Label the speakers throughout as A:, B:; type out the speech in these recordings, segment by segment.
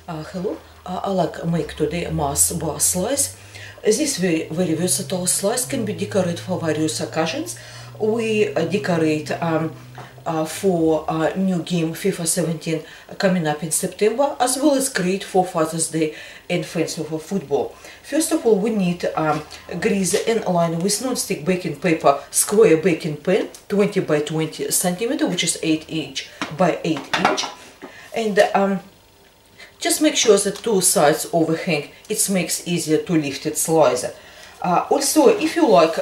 A: Hello, I like make today Mars bar slice. This very versatile slice can be decorated for various occasions. We decorate for new game FIFA 17 coming up in September, as well as create for Father's Day and fancy for football. First of all, we need grease and line with non-stick baking paper square baking pan 20 by 20 centimeter, which is 8 inch by 8 inch, and just make sure that two sides overhang. It makes easier to lift it slicer. Also, if you like,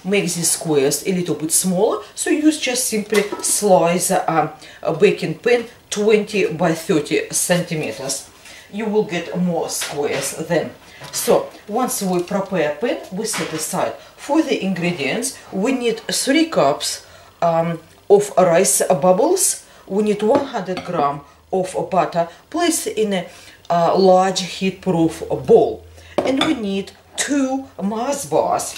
A: make these squares a little bit smaller, so use just simply slice a baking pan 20 by 30 centimeters. You will get more squares then. So, once we prepare pan, we set aside. For the ingredients, we need 3 cups of rice bubbles. We need 100 grams of butter. Place in a large heat-proof bowl. And we need 2 Mars bars,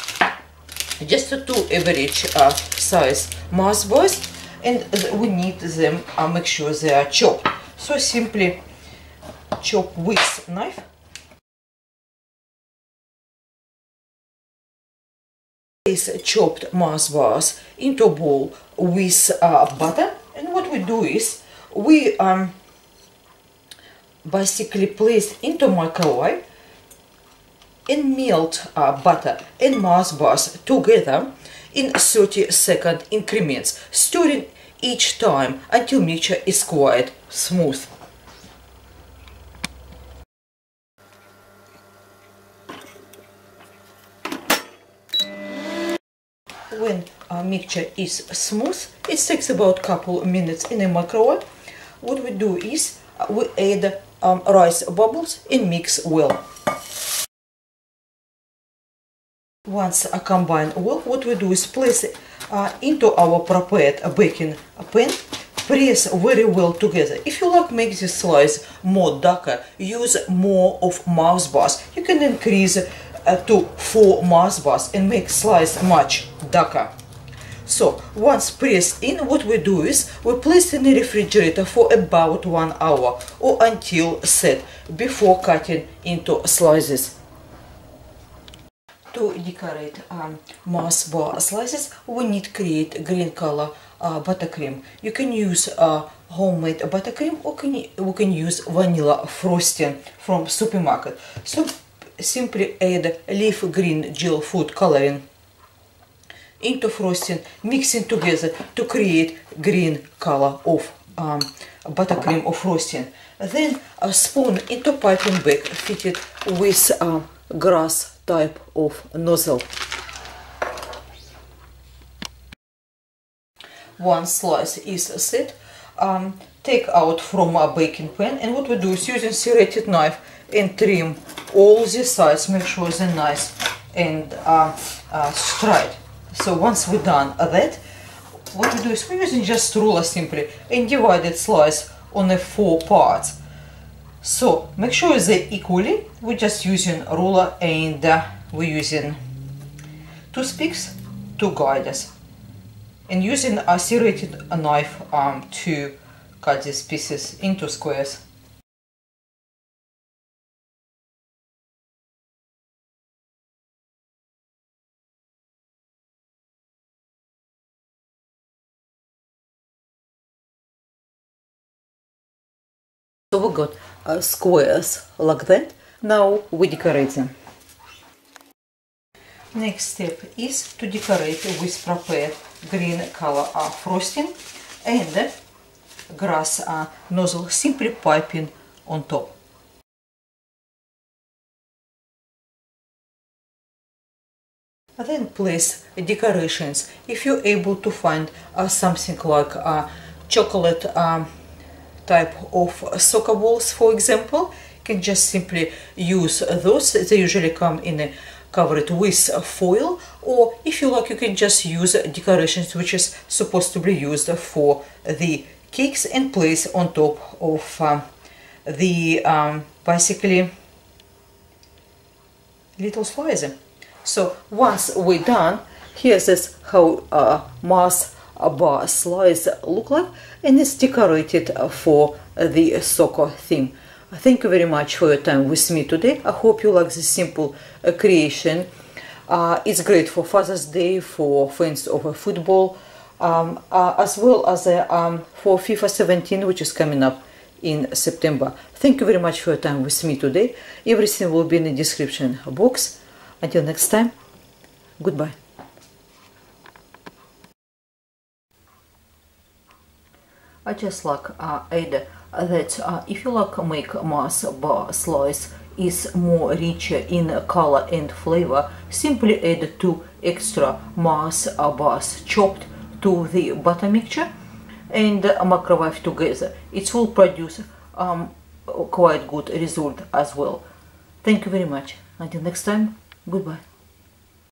A: just 2 average size Mars bars, and we need them, make sure they are chopped. So simply chop with knife. Place chopped Mars bars into a bowl with butter, and what we do is we basically place into microwave and melt butter and Mars bars together in 30-second increments, stirring each time until mixture is quite smooth. When mixture is smooth, it takes about a couple minutes in a microwave. What we do is we add rice bubbles and mix well. Once combined well, what we do is place it into our prepared baking pan, press very well together. If you like make this slice more darker, use more of Mars bars. You can increase to 4 Mars bars and make slice much darker. So once pressed in, what we do is we place in the refrigerator for about 1 hour or until set before cutting into slices. To decorate Mars bar slices, we need to create green color buttercream. You can use homemade buttercream, or we can use vanilla frosting from supermarket. So simply add leaf green gel food coloring into frosting, mixing together to create green color of buttercream or frosting. Then a spoon into piping bag fitted with grass type of nozzle. One slice is set, take out from a baking pan, and what we do is using serrated knife and trim all the sides, make sure they're nice and straight. So once we're done that, what we do is we're using just ruler simply and divided slice on the 4 parts. So make sure they're equally. We're just using a ruler and we're using toothpicks to guide us, and using a serrated knife to cut these pieces into squares. So we got squares like that. Now we decorate them. Next step is to decorate with prepared green color frosting and grass nozzle, simply piping on top. Then place decorations. If you're able to find something like chocolate type of soccer balls, for example, you can just simply use those. They usually come in a covered with foil, or if you like, you can just use decorations which is supposed to be used for the cakes and place on top of the basically little slicer. So once we're done, here's this how Mars bar slice look like, and it's decorated for the soccer theme. Thank you very much for your time with me today. I hope you like this simple creation. It's great for Father's Day, for fans of football, as well as for FIFA 17, which is coming up in September. Thank you very much for your time with me today. Everything will be in the description box. Until next time, goodbye. I just like add that if you like make Mars bar slice is more richer in color and flavor, simply add 2 extra Mars bars chopped to the butter mixture and microwave together. It will produce quite good result as well. Thank you very much. Until next time, goodbye.